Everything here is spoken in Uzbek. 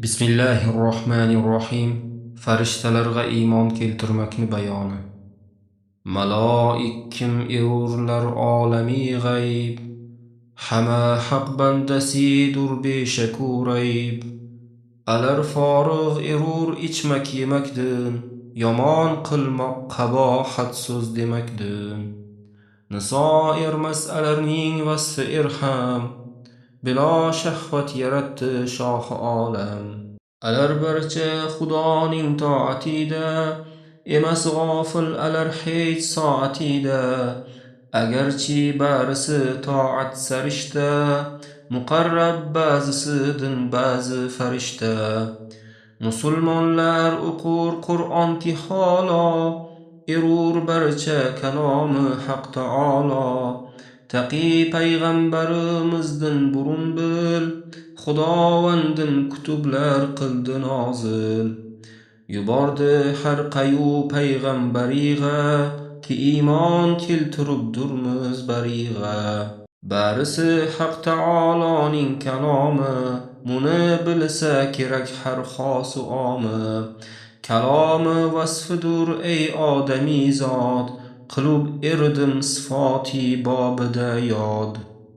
Bismillahirrohmanirrohim. Farishtalarga iymon keltirmakni bayoni. Maloik kim erurlar olami g'ayb, hama haq bandasidur beshakurayb. Alar forigh erur ichmak yemakdin, yomon qilmoq qabohat so'z demakdin. Niso ermas alarning vasfi irham, bilo shahvat yaratdi shohi olam. Alar barcha Xudoning toatida, emas g'ofil alar hech soatida. Agarchi barisi toat sarishta, muqarrab ba'zisidan ba'zi farishta. Musulmonlar o'qur Qur'onki holo, erur barcha kalomi Haq taolo. Taqi payg'ambarimizdan burun bil, Xudovandin kutublar qildi nozil. Yubordi har qayu payg'ambarig'a, ki iymon keltiribdurmiz barig'a. Barisi Haq taoloning kalomi, muni bilsa kerak har xosu omi. Kalomi vasfidur ey odami zot, qilib erdim sifoti bobida yod.